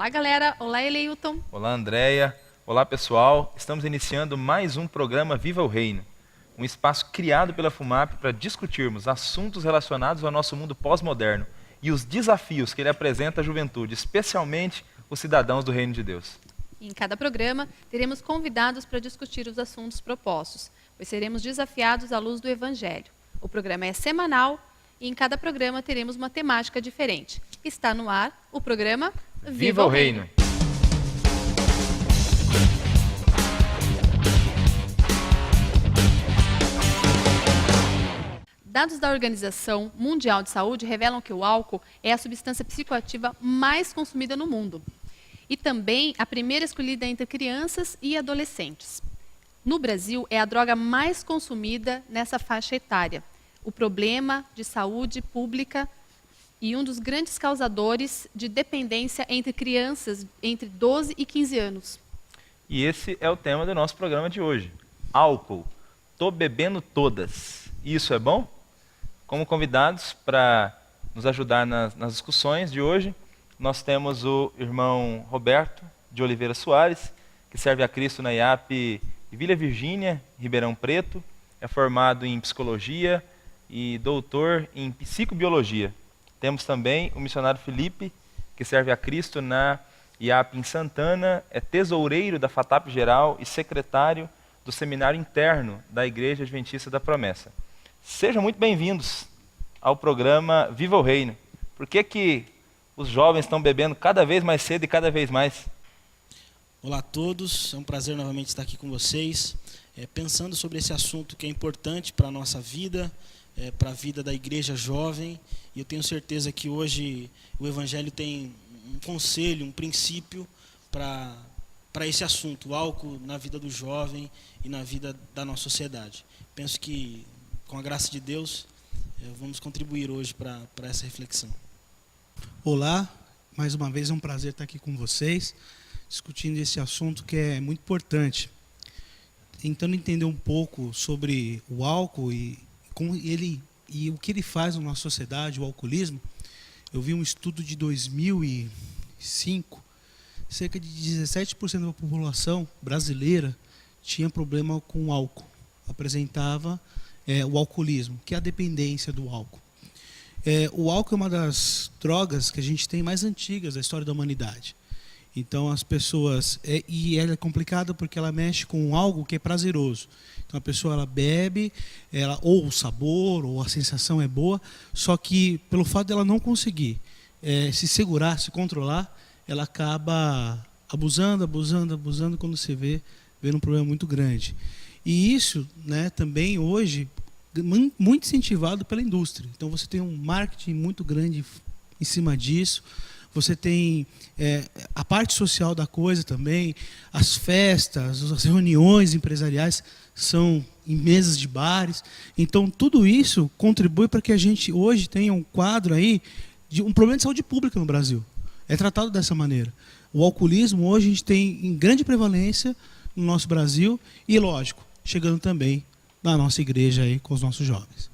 Olá, galera. Olá, Eleilton. Olá, Andréia. Olá, pessoal. Estamos iniciando mais um programa Viva o Reino, um espaço criado pela FUMAP para discutirmos assuntos relacionados ao nosso mundo pós-moderno e os desafios que ele apresenta à juventude, especialmente os cidadãos do Reino de Deus. Em cada programa, teremos convidados para discutir os assuntos propostos, pois seremos desafiados à luz do Evangelho. O programa é semanal e em cada programa teremos uma temática diferente. Está no ar o programa Viva o Reino! Dados da Organização Mundial de Saúde revelam que o álcool é a substância psicoativa mais consumida no mundo e também a primeira escolhida entre crianças e adolescentes. No Brasil, é a droga mais consumida nessa faixa etária. O problema de saúde pública e um dos grandes causadores de dependência entre crianças entre 12 e 15 anos. E esse é o tema do nosso programa de hoje. Álcool. Tô bebendo todas. Isso é bom? Como convidados para nos ajudar nas discussões de hoje, nós temos o irmão Roberto de Oliveira Soares, que serve a Cristo na IAP Vila Virgínia, Ribeirão Preto, é formado em psicologia e doutor em psicobiologia. Temos também o missionário Felipe, que serve a Cristo na IAP em Santana, é tesoureiro da FATAP Geral e secretário do Seminário Interno da Igreja Adventista da Promessa. Sejam muito bem-vindos ao programa Viva o Reino. Por que os jovens estão bebendo cada vez mais cedo e cada vez mais? Olá a todos, é um prazer novamente estar aqui com vocês, pensando sobre esse assunto que é importante para a nossa vida, para a vida da igreja jovem, e eu tenho certeza que hoje o Evangelho tem um conselho, um princípio para esse assunto, o álcool na vida do jovem e na vida da nossa sociedade. Penso que, com a graça de Deus, vamos contribuir hoje para essa reflexão. Olá, mais uma vez é um prazer estar aqui com vocês, discutindo esse assunto que é muito importante. Tentando entender um pouco sobre o álcool e como ele e o que ele faz na nossa sociedade, o alcoolismo. Eu vi um estudo de 2005, cerca de 17% da população brasileira tinha problema com o álcool, apresentava o alcoolismo, que é a dependência do álcool. O álcool é uma das drogas que a gente tem mais antigas da história da humanidade. Então as pessoas, e ela é complicada porque ela mexe com algo que é prazeroso. Então a pessoa ela bebe, ou o sabor, ou a sensação é boa, só que pelo fato dela não conseguir se segurar, se controlar, ela acaba abusando, quando você vê um problema muito grande. E isso, né, também hoje, muito incentivado pela indústria. Então você tem um marketing muito grande em cima disso. Você tem a parte social da coisa também, as festas, as reuniões empresariais são em mesas de bares. Então, tudo isso contribui para que a gente hoje tenha um quadro aí de um problema de saúde pública no Brasil. É tratado dessa maneira. O alcoolismo hoje a gente tem em grande prevalência no nosso Brasil e, lógico, chegando também na nossa igreja aí com os nossos jovens.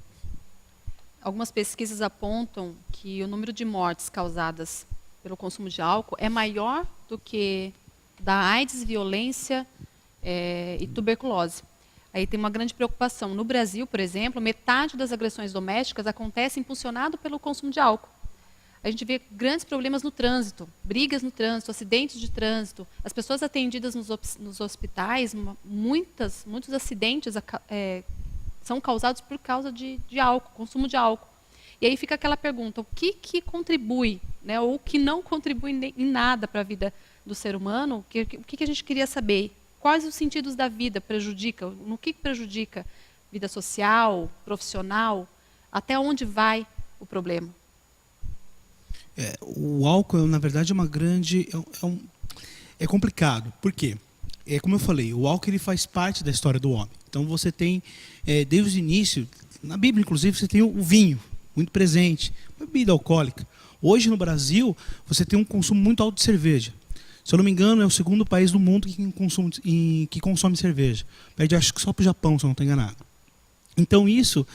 Algumas pesquisas apontam que o número de mortes causadas pelo consumo de álcool é maior do que da AIDS, violência e tuberculose. Aí tem uma grande preocupação. No Brasil, por exemplo, metade das agressões domésticas acontece impulsionado pelo consumo de álcool. A gente vê grandes problemas no trânsito, brigas no trânsito, acidentes de trânsito. As pessoas atendidas nos hospitais, muitos acidentes são causados por causa de álcool, consumo de álcool. E aí fica aquela pergunta, o que contribui, né, ou o que não contribui em nada para a vida do ser humano? O que a gente queria saber? Quais os sentidos da vida prejudicam? No que prejudica? Vida social, profissional? Até onde vai o problema? O álcool, na verdade, é uma grande... É complicado. Por quê? Como eu falei, o álcool ele faz parte da história do homem. Então você tem, desde o início, na Bíblia, inclusive, você tem o vinho, muito presente, bebida alcoólica. Hoje, no Brasil, você tem um consumo muito alto de cerveja. Se eu não me engano, é o segundo país do mundo que consome cerveja. Perde, acho que só para o Japão, se eu não estou enganado. Então, isso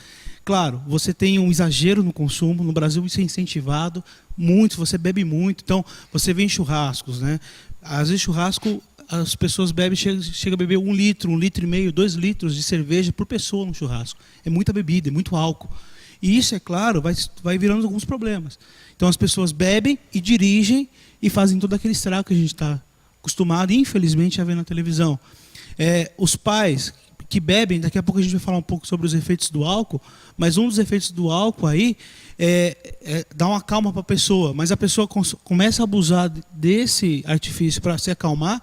Claro, você tem um exagero no consumo, no Brasil isso é incentivado, muito, você bebe muito, então você vê em churrascos, né? Às vezes churrasco, as pessoas bebem, chega a beber 1 litro, 1,5 litro, 2 litros de cerveja por pessoa no churrasco. É muita bebida, é muito álcool. E isso, é claro, vai virando alguns problemas. Então as pessoas bebem e dirigem e fazem todo aquele estrago que a gente está acostumado, infelizmente, a ver na televisão. Os pais que bebem, daqui a pouco a gente vai falar um pouco sobre os efeitos do álcool, mas um dos efeitos do álcool aí é dar uma calma para a pessoa, mas a pessoa começa a abusar desse artifício para se acalmar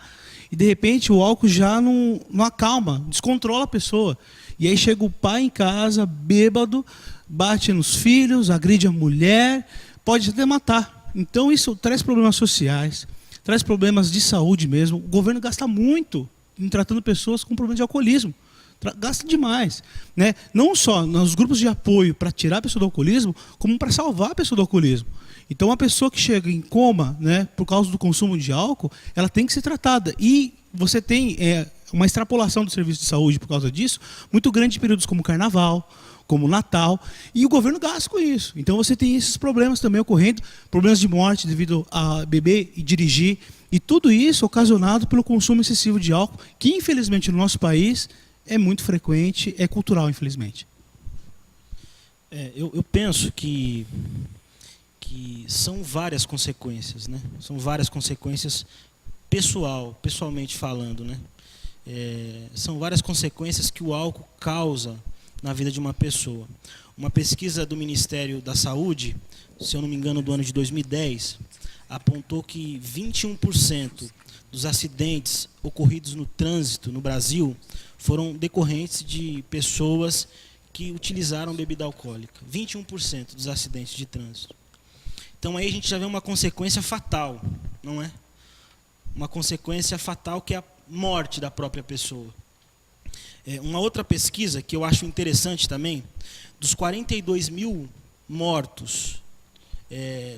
e de repente o álcool já não acalma, descontrola a pessoa. E aí chega o pai em casa, bêbado, bate nos filhos, agride a mulher, pode até matar. Então isso traz problemas sociais, traz problemas de saúde mesmo. O governo gasta muito em tratando pessoas com problemas de alcoolismo. Gasta demais, né? Não só nos grupos de apoio para tirar a pessoa do alcoolismo, como para salvar a pessoa do alcoolismo. Então, uma pessoa que chega em coma, né, por causa do consumo de álcool, ela tem que ser tratada. E você tem uma extrapolação do serviço de saúde por causa disso, muito grande em períodos como Carnaval, como Natal, e o governo gasta com isso. Então, você tem esses problemas também ocorrendo, problemas de morte devido a beber e dirigir, e tudo isso ocasionado pelo consumo excessivo de álcool, que infelizmente no nosso país é muito frequente, é cultural, infelizmente. Eu penso que são várias consequências, né? São várias consequências pessoalmente falando, né? São várias consequências que o álcool causa na vida de uma pessoa. Uma pesquisa do Ministério da Saúde, se eu não me engano, do ano de 2010, apontou que 21% dos acidentes ocorridos no trânsito no Brasil foram decorrentes de pessoas que utilizaram bebida alcoólica. 21% dos acidentes de trânsito. Então aí a gente já vê uma consequência fatal, não é? Uma consequência fatal que é a morte da própria pessoa. Uma outra pesquisa que eu acho interessante também, dos 42 mil mortos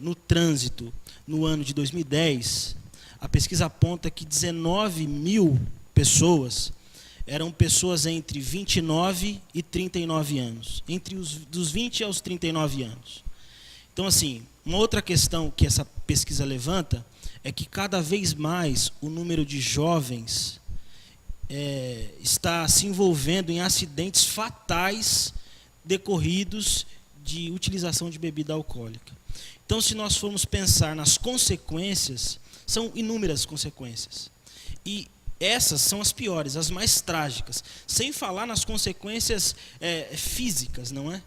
no trânsito no ano de 2010, a pesquisa aponta que 19 mil pessoas eram pessoas entre 29 e 39 anos, dos 20 aos 39 anos. Então, assim, uma outra questão que essa pesquisa levanta é que cada vez mais o número de jovens está se envolvendo em acidentes fatais decorridos de utilização de bebida alcoólica. Então, se nós formos pensar nas consequências, são inúmeras consequências. E essas são as piores, as mais trágicas. Sem falar nas consequências físicas, não é?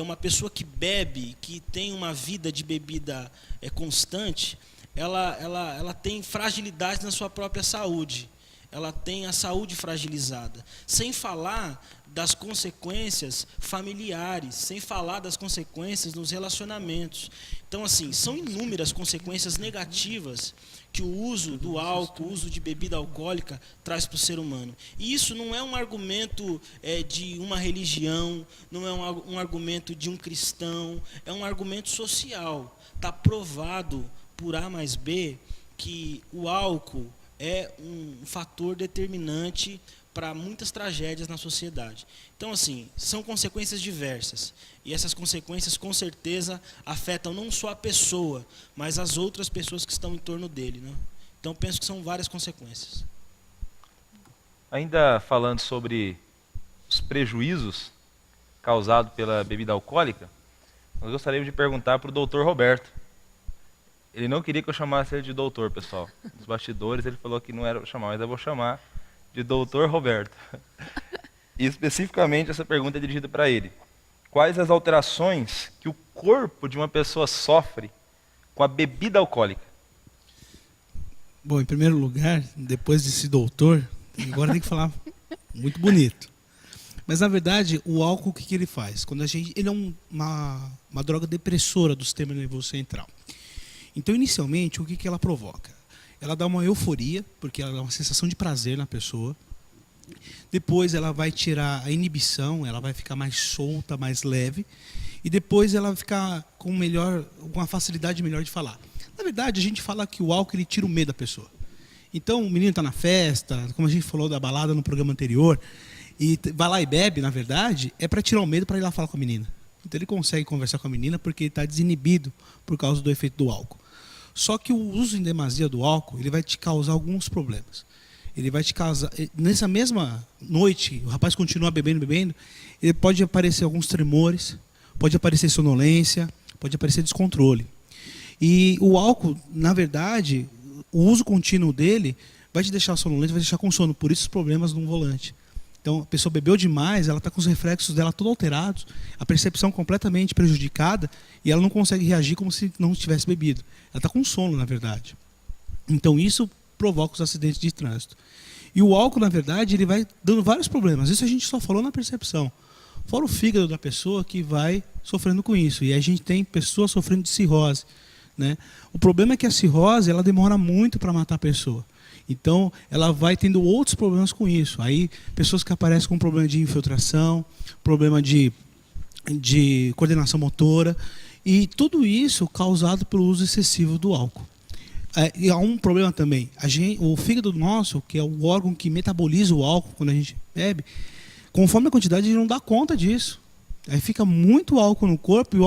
Uma pessoa que bebe, que tem uma vida de bebida constante, ela tem fragilidade na sua própria saúde. Ela tem a saúde fragilizada. Sem falar das consequências familiares, sem falar das consequências nos relacionamentos. Então, assim, são inúmeras consequências negativas que o uso do álcool, o uso de bebida alcoólica traz para o ser humano. E isso não é um argumento de uma religião, não é um argumento de um cristão, é um argumento social. Está provado por A mais B que o álcool é um fator determinante para muitas tragédias na sociedade. Então, assim, são consequências diversas. E essas consequências, com certeza, afetam não só a pessoa, mas as outras pessoas que estão em torno dele, né? Então, penso que são várias consequências. Ainda falando sobre os prejuízos causados pela bebida alcoólica, nós gostaríamos de perguntar para o doutor Roberto. Ele não queria que eu chamasse ele de doutor, pessoal. Nos bastidores ele falou que não era para chamar, mas eu vou chamar de doutor Roberto. E especificamente essa pergunta é dirigida para ele. Quais as alterações que o corpo de uma pessoa sofre com a bebida alcoólica? Bom, em primeiro lugar, depois desse doutor, agora tem que falar muito bonito. Mas, na verdade, o álcool, o que ele faz? Ele é uma droga depressora do sistema nervoso central. Então, inicialmente, o que ela provoca? Ela dá uma euforia, porque ela dá uma sensação de prazer na pessoa. Depois ela vai tirar a inibição, ela vai ficar mais solta, mais leve. E depois ela vai ficar com uma facilidade melhor de falar. Na verdade, a gente fala que o álcool ele tira o medo da pessoa. Então, o menino está na festa, como a gente falou da balada no programa anterior, e vai lá e bebe, na verdade, é para tirar o medo para ir lá falar com a menina. Então ele consegue conversar com a menina porque ele está desinibido por causa do efeito do álcool. Só que o uso em demasia do álcool, ele vai te causar alguns problemas. Ele vai te causar... Nessa mesma noite, o rapaz continua bebendo, ele pode aparecer alguns tremores, pode aparecer sonolência, pode aparecer descontrole. E o álcool, na verdade, o uso contínuo dele vai te deixar sonolento, vai te deixar com sono. Por isso os problemas no volante. Então, a pessoa bebeu demais, ela está com os reflexos dela todos alterados, a percepção completamente prejudicada e ela não consegue reagir como se não tivesse bebido. Ela está com sono, na verdade. Então, isso provoca os acidentes de trânsito. E o álcool, na verdade, ele vai dando vários problemas. Isso a gente só falou na percepção. Fora o fígado da pessoa que vai sofrendo com isso. E a gente tem pessoas sofrendo de cirrose, né? O problema é que a cirrose ela demora muito para matar a pessoa. Então, ela vai tendo outros problemas com isso. Aí, pessoas que aparecem com problema de infiltração, problema de coordenação motora, e tudo isso causado pelo uso excessivo do álcool. E há um problema também. O fígado nosso, que é o órgão que metaboliza o álcool quando a gente bebe, conforme a quantidade, ele não dá conta disso. Aí fica muito álcool no corpo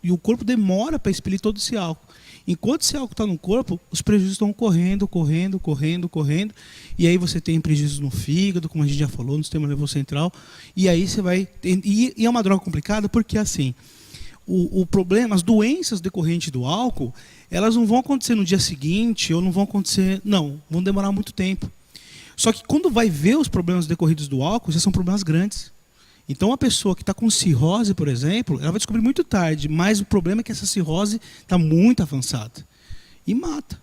e o corpo demora para expelir todo esse álcool. Enquanto esse álcool está no corpo, os prejuízos estão correndo. E aí você tem prejuízos no fígado, como a gente já falou, no sistema nervoso central. E aí você vai... E é uma droga complicada porque, assim, o problema, as doenças decorrentes do álcool, elas não vão acontecer no dia seguinte, ou não vão acontecer... Não, vão demorar muito tempo. Só que quando vai ver os problemas decorridos do álcool, já são problemas grandes. Então, a pessoa que está com cirrose, por exemplo, ela vai descobrir muito tarde, mas o problema é que essa cirrose está muito avançada. E mata.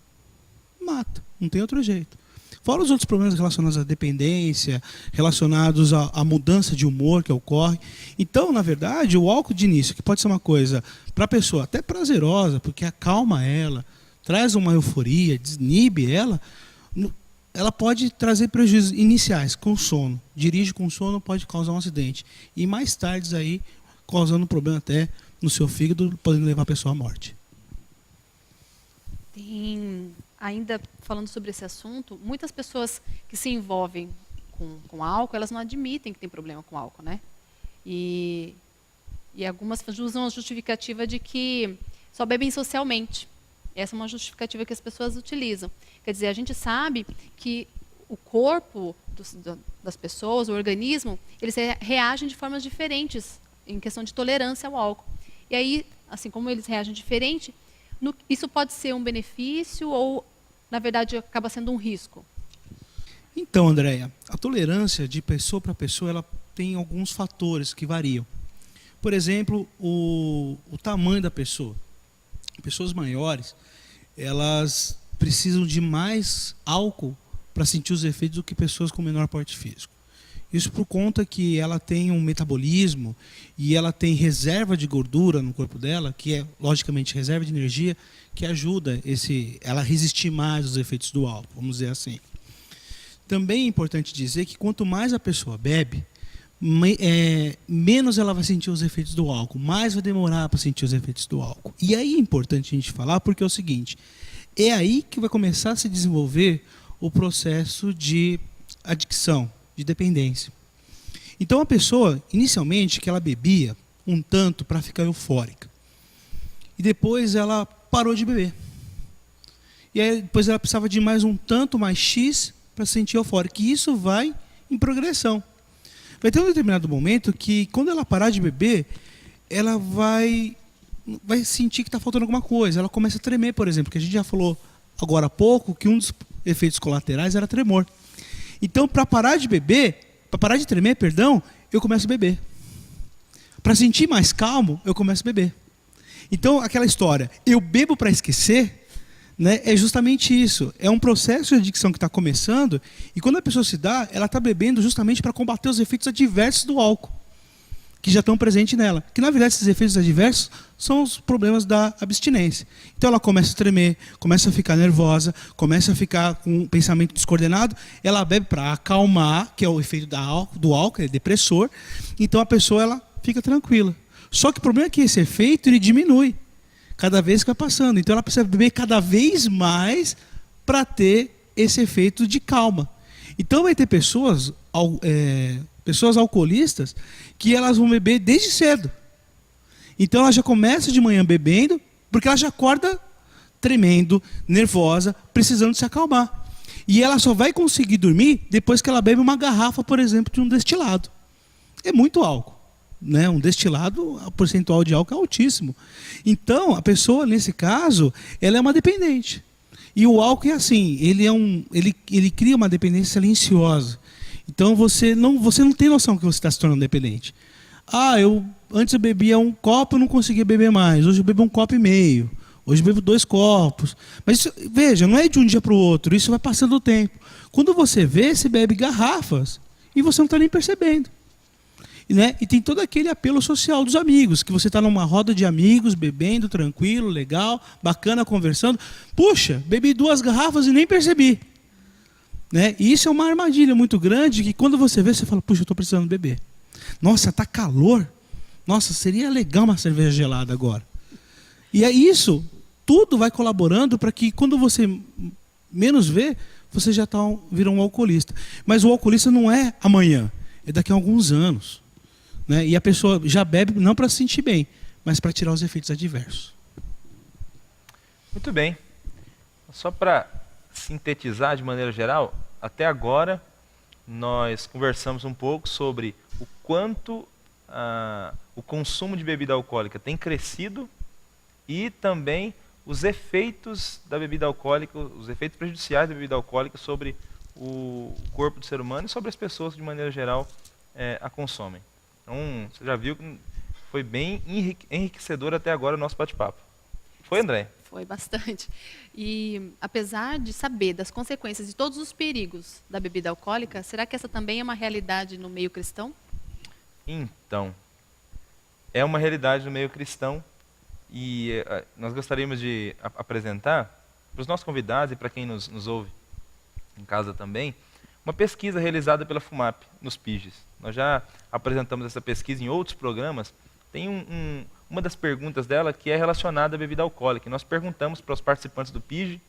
Não tem outro jeito. Fora os outros problemas relacionados à dependência, relacionados à mudança de humor que ocorre. Então, na verdade, o álcool de início, que pode ser uma coisa para a pessoa até prazerosa, porque acalma ela, traz uma euforia, desinibe ela pode trazer prejuízos iniciais com sono. Dirige com sono, pode causar um acidente. E mais tarde aí, causando um problema até no seu fígado, podendo levar a pessoa à morte. Ainda falando sobre esse assunto, muitas pessoas que se envolvem com álcool, elas não admitem que tem problema com álcool, né? E algumas usam a justificativa de que só bebem socialmente. Essa é uma justificativa que as pessoas utilizam. Quer dizer, a gente sabe que o corpo das pessoas, o organismo, eles reagem de formas diferentes em questão de tolerância ao álcool. E aí, assim como eles reagem diferente, isso pode ser um benefício ou, na verdade, acaba sendo um risco? Então, Andréia, a tolerância de pessoa para pessoa ela tem alguns fatores que variam. Por exemplo, o tamanho da pessoa. Pessoas maiores, elas precisam de mais álcool para sentir os efeitos do que pessoas com menor porte físico. Isso por conta que ela tem um metabolismo e ela tem reserva de gordura no corpo dela, que é, logicamente, reserva de energia, que ajuda ela a resistir mais aos efeitos do álcool, vamos dizer assim. Também é importante dizer que quanto mais a pessoa bebe, menos ela vai sentir os efeitos do álcool, mais vai demorar para sentir os efeitos do álcool. E aí é importante a gente falar porque é o seguinte, é aí que vai começar a se desenvolver o processo de adicção, de dependência. Então a pessoa, inicialmente, que ela bebia um tanto para ficar eufórica, e depois ela parou de beber. E aí depois ela precisava de mais um tanto, mais X, para se sentir eufórica. E isso vai em progressão. Vai ter um determinado momento que, quando ela parar de beber, ela vai sentir que está faltando alguma coisa. Ela começa a tremer, por exemplo, que a gente já falou agora há pouco que um dos efeitos colaterais era tremor. Então, para parar de tremer, eu começo a beber. Para sentir mais calmo, eu começo a beber. Então, aquela história, eu bebo para esquecer, né, é justamente isso. É um processo de adicção que está começando e quando a pessoa se dá, ela está bebendo justamente para combater os efeitos adversos do álcool, que já estão presentes nela. Que, na verdade, esses efeitos adversos são os problemas da abstinência. Então, ela começa a tremer, começa a ficar nervosa, começa a ficar com um pensamento descoordenado. Ela bebe para acalmar, que é o efeito do álcool, é depressor. Então, a pessoa ela fica tranquila. Só que o problema é que esse efeito ele diminui cada vez que vai passando. Então ela precisa beber cada vez mais para ter esse efeito de calma. Então vai ter pessoas alcoolistas que elas vão beber desde cedo. Então ela já começa de manhã bebendo, porque ela já acorda tremendo, nervosa, precisando se acalmar. E ela só vai conseguir dormir depois que ela bebe uma garrafa, por exemplo, de um destilado. É muito álcool, né? Um destilado, o percentual de álcool é altíssimo. Então, a pessoa, nesse caso, ela é uma dependente. E o álcool é assim, ele cria uma dependência silenciosa. Então, você não tem noção que você está se tornando dependente. Antes eu bebia um copo, eu não conseguia beber mais. Hoje eu bebo 1,5 copo. Hoje eu bebo 2 copos. Mas isso, veja, não é de um dia para o outro, isso vai passando o tempo. Quando você vê, você bebe garrafas e você não está nem percebendo. Né? E tem todo aquele apelo social dos amigos, que você está numa roda de amigos, bebendo, tranquilo, legal, bacana, conversando. Puxa, bebi 2 garrafas e nem percebi. Né? E isso é uma armadilha muito grande, que quando você vê, você fala, puxa, eu estou precisando beber. Nossa, está calor. Nossa, seria legal uma cerveja gelada agora. E é isso, tudo vai colaborando para que quando você menos vê, você já vira um alcoolista. Mas o alcoolista não é amanhã, é daqui a alguns anos. Né? E a pessoa já bebe não para se sentir bem, mas para tirar os efeitos adversos. Muito bem. Só para sintetizar de maneira geral, até agora nós conversamos um pouco sobre o quanto o consumo de bebida alcoólica tem crescido e também os efeitos da bebida alcoólica, os efeitos prejudiciais da bebida alcoólica sobre o corpo do ser humano e sobre as pessoas que de maneira geral a consomem. Então, você já viu que foi bem enriquecedor até agora o nosso bate-papo. Foi, André? Foi bastante. E apesar de saber das consequências e todos os perigos da bebida alcoólica, será que essa também é uma realidade no meio cristão? Então, é uma realidade no meio cristão e nós gostaríamos de apresentar para os nossos convidados e para quem nos ouve em casa também, uma pesquisa realizada pela FUMAP nos PIGs. Nós já apresentamos essa pesquisa em outros programas. Tem uma das perguntas dela que é relacionada à bebida alcoólica. Nós perguntamos para os participantes do PIG,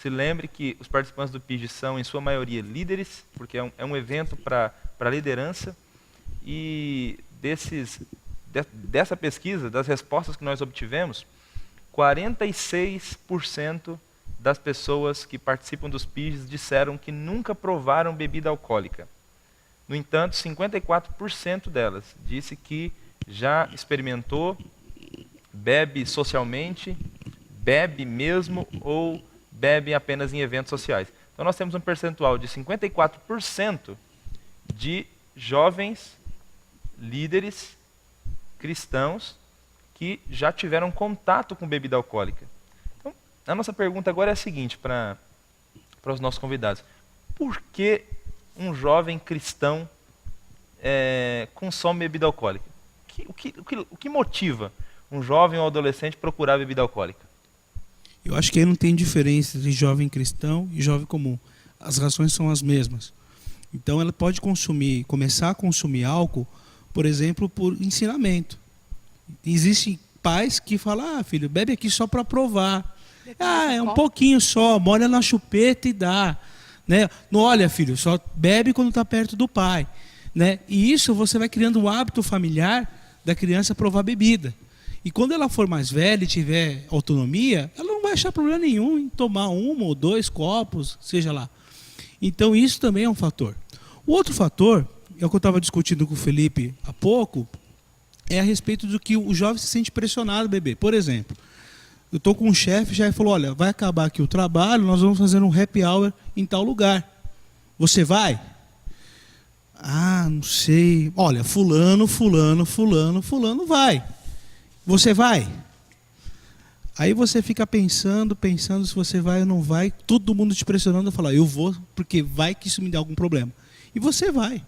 se lembre que os participantes do PIG são, em sua maioria, líderes, porque é um evento para liderança. E dessa pesquisa, das respostas que nós obtivemos, 46% das pessoas que participam dos PIGs disseram que nunca provaram bebida alcoólica. No entanto, 54% delas disse que já experimentou, bebe socialmente, bebe mesmo ou bebe apenas em eventos sociais. Então nós temos um percentual de 54% de jovens líderes cristãos que já tiveram contato com bebida alcoólica. Então, a nossa pergunta agora é a seguinte para os nossos convidados. Por que um jovem cristão consome bebida alcoólica? O que motiva um jovem ou adolescente a procurar bebida alcoólica? Eu acho que aí não tem diferença entre jovem cristão e jovem comum. As razões são as mesmas. Então ela pode começar a consumir álcool, por exemplo, por ensinamento. Existem pais que falam, filho, bebe aqui só para provar. É um pouquinho só, molha na chupeta e dá. Né? Não, olha, filho, só bebe quando está perto do pai. Né? E isso você vai criando um hábito familiar da criança provar bebida. E quando ela for mais velha e tiver autonomia, ela não vai achar problema nenhum em tomar 1 ou 2 copos, seja lá. Então isso também é um fator. O outro fator, é o que eu estava discutindo com o Felipe há pouco, é a respeito do que o jovem se sente pressionado a beber. Por exemplo, eu estou com um chefe, já falou, olha, vai acabar aqui o trabalho, nós vamos fazer um happy hour em tal lugar. Você vai? Não sei. Olha, fulano vai. Você vai? Aí você fica pensando se você vai ou não vai, todo mundo te pressionando a falar, eu vou, porque vai que isso me dá algum problema. E você vai.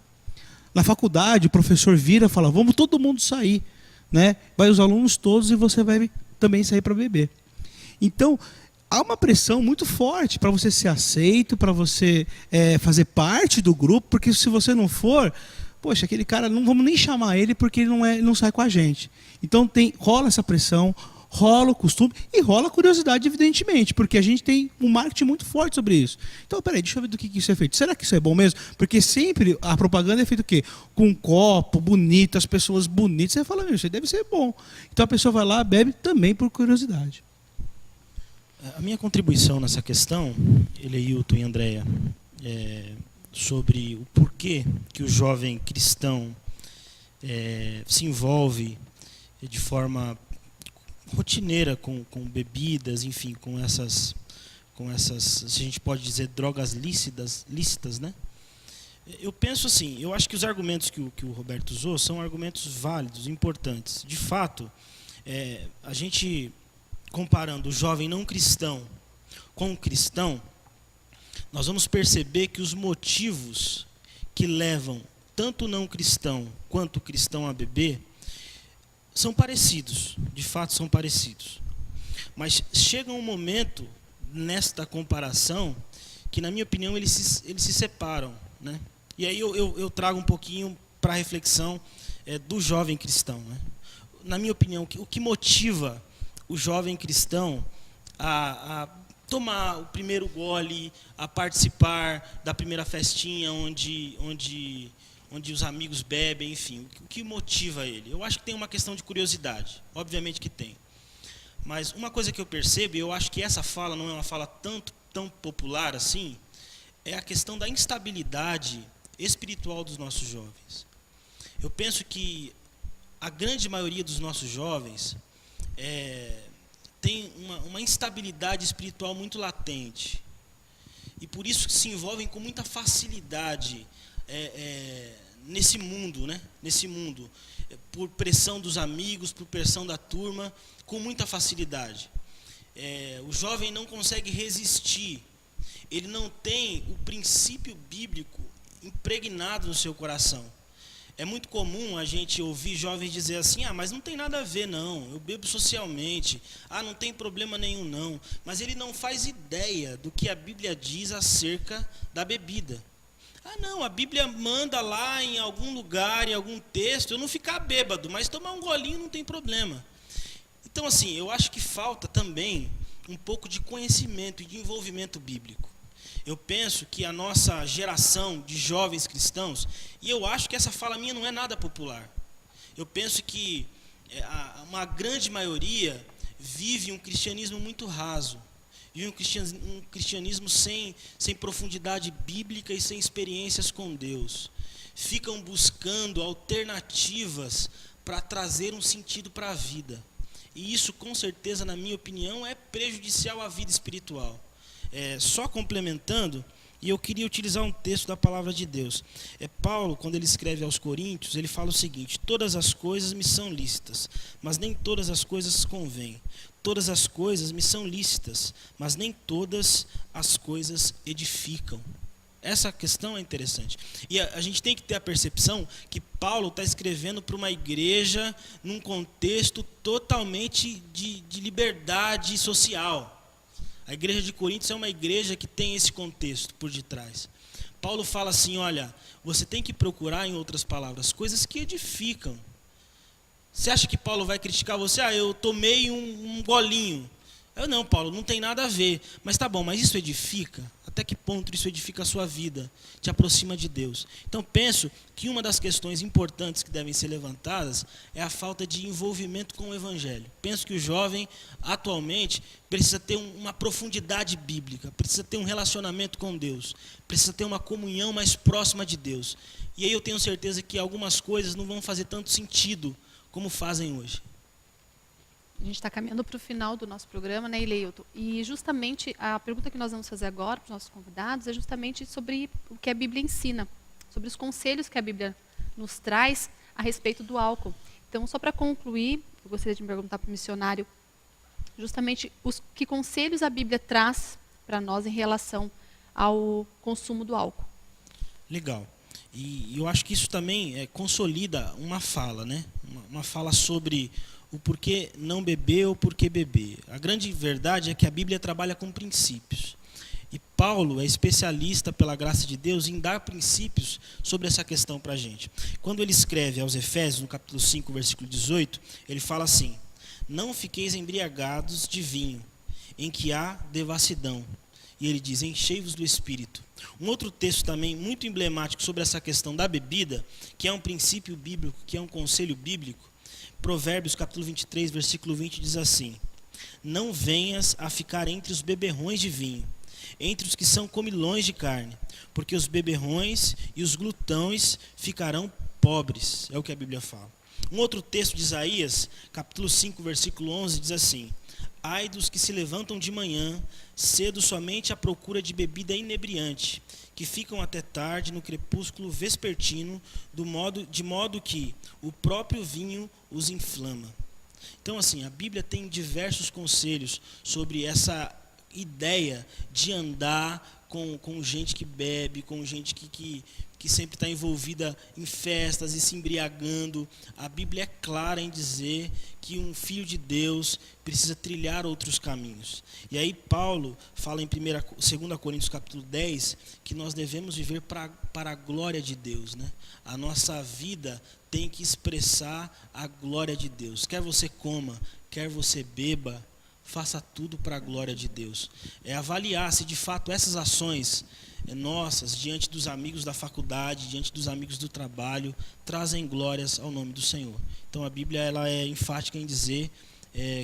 Na faculdade, o professor vira e fala, vamos todo mundo sair. Né? Vai os alunos todos e você vai também sair para beber. Então, há uma pressão muito forte para você ser aceito, para você fazer parte do grupo, porque se você não for, poxa, aquele cara, não vamos nem chamar ele porque ele não sai com a gente. Então rola essa pressão, rola o costume e rola a curiosidade, evidentemente, porque a gente tem um marketing muito forte sobre isso. Então, peraí, deixa eu ver do que isso é feito. Será que isso é bom mesmo? Porque sempre a propaganda é feita o quê? Com um copo bonito, as pessoas bonitas. Você fala, isso aí deve ser bom. Então a pessoa vai lá, bebe também por curiosidade. A minha contribuição nessa questão, Eleilton e Andréia, sobre o porquê que o jovem cristão se envolve de forma rotineira com bebidas, enfim, com essas, se a gente pode dizer, drogas lícitas, né? Eu penso assim, eu acho que os argumentos que o Roberto usou são argumentos válidos, importantes. De fato, a gente comparando o jovem não cristão com o cristão, nós vamos perceber que os motivos que levam tanto o não cristão quanto o cristão a beber são parecidos, de fato são parecidos. Mas chega um momento nesta comparação que, na minha opinião, eles se separam, né? E aí eu trago um pouquinho para a reflexão do jovem cristão, né? Na minha opinião, o que motiva o jovem cristão a tomar o primeiro gole, a participar da primeira festinha onde os amigos bebem, enfim, o que motiva ele? Eu acho que tem uma questão de curiosidade, obviamente que tem. Mas uma coisa que eu percebo, e eu acho que essa fala não é uma fala tão popular assim, é a questão da instabilidade espiritual dos nossos jovens. Eu penso que a grande maioria dos nossos jovens tem uma instabilidade espiritual muito latente. E por isso que se envolvem com muita facilidade nesse mundo, né? Nesse mundo, por pressão dos amigos, por pressão da turma, com muita facilidade. O jovem não consegue resistir. Ele não tem o princípio bíblico impregnado no seu coração. É muito comum a gente ouvir jovens dizer assim, mas não tem nada a ver não, eu bebo socialmente, não tem problema nenhum não. Mas ele não faz ideia do que a Bíblia diz acerca da bebida. Não, a Bíblia manda lá em algum lugar, em algum texto, eu não ficar bêbado, mas tomar um golinho não tem problema. Então assim, eu acho que falta também um pouco de conhecimento e de envolvimento bíblico. Eu penso que a nossa geração de jovens cristãos, e eu acho que essa fala minha não é nada popular, eu penso que uma grande maioria vive um cristianismo muito raso, vive um cristianismo sem profundidade bíblica e sem experiências com Deus. Ficam buscando alternativas para trazer um sentido para a vida. E isso, com certeza, na minha opinião, é prejudicial à vida espiritual. Só complementando, e eu queria utilizar um texto da palavra de Deus. Paulo, quando ele escreve aos Coríntios, ele fala o seguinte: todas as coisas me são lícitas, mas nem todas as coisas convêm. Todas as coisas me são lícitas, mas nem todas as coisas edificam. Essa questão é interessante. E a gente tem que ter a percepção que Paulo está escrevendo para uma igreja num contexto totalmente de liberdade social. A igreja de Coríntios é uma igreja que tem esse contexto por detrás. Paulo fala assim, olha, você tem que procurar, em outras palavras, coisas que edificam. Você acha que Paulo vai criticar você? Eu tomei um golinho. Não, Paulo, não tem nada a ver. Mas tá bom, mas isso edifica? Até que ponto isso edifica a sua vida? Te aproxima de Deus? Então penso que uma das questões importantes que devem ser levantadas é a falta de envolvimento com o Evangelho. Penso que o jovem, atualmente, precisa ter uma profundidade bíblica, precisa ter um relacionamento com Deus, precisa ter uma comunhão mais próxima de Deus. E aí eu tenho certeza que algumas coisas não vão fazer tanto sentido como fazem hoje. A gente está caminhando para o final do nosso programa, né, Eleilton? E justamente a pergunta que nós vamos fazer agora para os nossos convidados é justamente sobre o que a Bíblia ensina, sobre os conselhos que a Bíblia nos traz a respeito do álcool. Então, só para concluir, eu gostaria de perguntar para o missionário justamente que conselhos a Bíblia traz para nós em relação ao consumo do álcool. Legal. E eu acho que isso também consolida uma fala, né? Uma fala sobre o porquê não beber ou porquê beber. A grande verdade é que a Bíblia trabalha com princípios. E Paulo é especialista, pela graça de Deus, em dar princípios sobre essa questão para a gente. Quando ele escreve aos Efésios, no capítulo 5, versículo 18, ele fala assim: não fiqueis embriagados de vinho, em que há devassidão. E ele diz, enchei-vos do Espírito. Um outro texto também muito emblemático sobre essa questão da bebida, que é um princípio bíblico, que é um conselho bíblico, Provérbios capítulo 23, versículo 20 diz assim, não venhas a ficar entre os beberrões de vinho, entre os que são comilões de carne, porque os beberrões e os glutões ficarão pobres, é o que a Bíblia fala. Um outro texto de Isaías, capítulo 5, versículo 11, diz assim, ai dos que se levantam de manhã, cedo somente à procura de bebida inebriante, que ficam até tarde no crepúsculo vespertino, de modo que o próprio vinho os inflama. Então, assim, a Bíblia tem diversos conselhos sobre essa ideia de andar com gente que bebe, com gente que sempre está envolvida em festas e se embriagando. A Bíblia é clara em dizer que um filho de Deus precisa trilhar outros caminhos. E aí Paulo fala em 2 Coríntios capítulo 10 que nós devemos viver para a glória de Deus, né? A nossa vida tem que expressar a glória de Deus. Quer você coma, quer você beba, faça tudo para a glória de Deus. É avaliar se de fato essas ações nossas, diante dos amigos da faculdade, diante dos amigos do trabalho, trazem glórias ao nome do Senhor. Então a Bíblia ela é enfática em dizer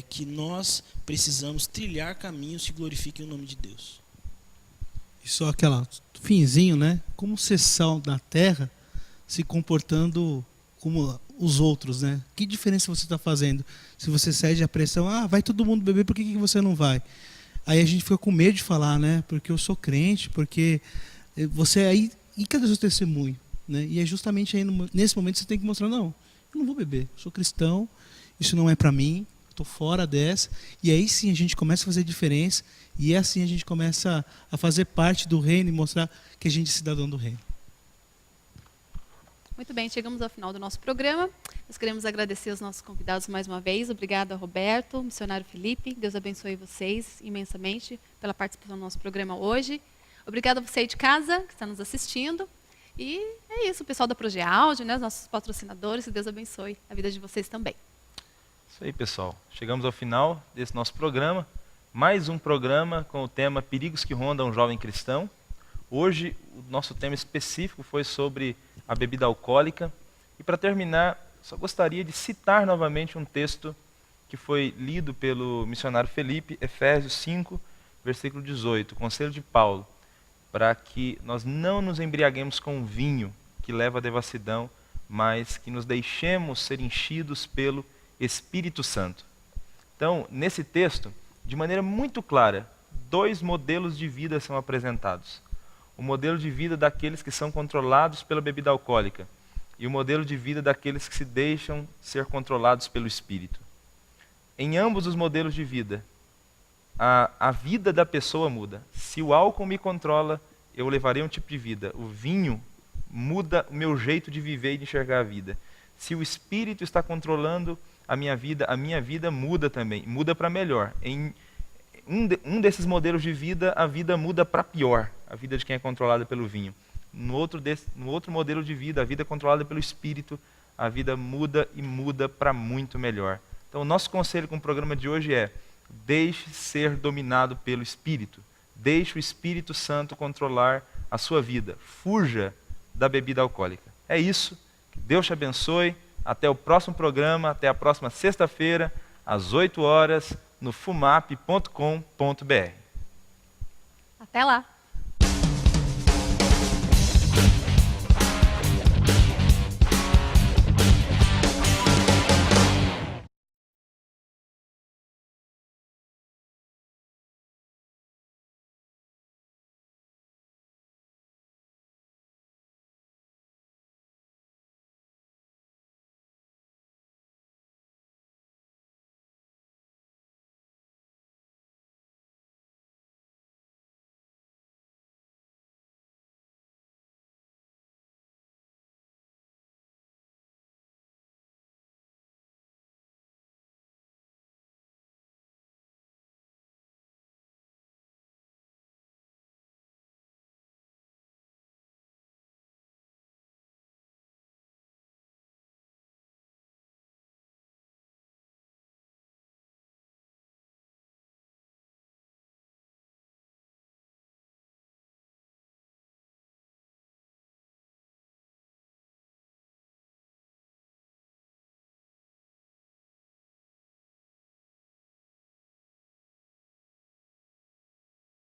que nós precisamos trilhar caminhos que glorifiquem o nome de Deus. E só aquela finzinho, né? Como ser sal na terra, se comportando como os outros, né? Que diferença você está fazendo? Se você cede à pressão, vai todo mundo beber, por que você não vai? Aí a gente fica com medo de falar, né? Porque eu sou crente, porque você aí... E cadê o seu testemunho? Né? E é justamente aí, nesse momento, você tem que mostrar, não, eu não vou beber, eu sou cristão, isso não é para mim, estou fora dessa. E aí sim a gente começa a fazer diferença, e assim a gente começa a fazer parte do reino e mostrar que a gente é cidadão do reino. Muito bem, chegamos ao final do nosso programa. Nós queremos agradecer os nossos convidados mais uma vez. Obrigada, Roberto, missionário Felipe. Deus abençoe vocês imensamente pela participação do nosso programa hoje. Obrigada a você aí de casa que está nos assistindo. E é isso, o pessoal da Progeaudio, né, os nossos patrocinadores, que Deus abençoe a vida de vocês também. Isso aí, pessoal. Chegamos ao final desse nosso programa. Mais um programa com o tema Perigos que Rondam um Jovem Cristão. Hoje, o nosso tema específico foi sobre a bebida alcoólica. E para terminar, só gostaria de citar novamente um texto que foi lido pelo missionário Felipe, Efésios 5, versículo 18, conselho de Paulo, para que nós não nos embriaguemos com vinho que leva à devassidão, mas que nos deixemos ser enchidos pelo Espírito Santo. Então, nesse texto, de maneira muito clara, 2 modelos de vida são apresentados. O modelo de vida daqueles que são controlados pela bebida alcoólica e o modelo de vida daqueles que se deixam ser controlados pelo Espírito. Em ambos os modelos de vida, a vida da pessoa muda. Se o álcool me controla, eu levarei um tipo de vida. O vinho muda o meu jeito de viver e de enxergar a vida. Se o Espírito está controlando a minha vida muda também, muda para melhor. Em um desses modelos de vida, a vida muda para pior, a vida de quem é controlada pelo vinho. No outro modelo de vida, a vida é controlada pelo Espírito, a vida muda e muda para muito melhor. Então, o nosso conselho com o programa de hoje é: deixe ser dominado pelo Espírito. Deixe o Espírito Santo controlar a sua vida. Fuja da bebida alcoólica. É isso. Que Deus te abençoe. Até o próximo programa, até a próxima sexta-feira, às 8 horas, no fumap.com.br. Até lá!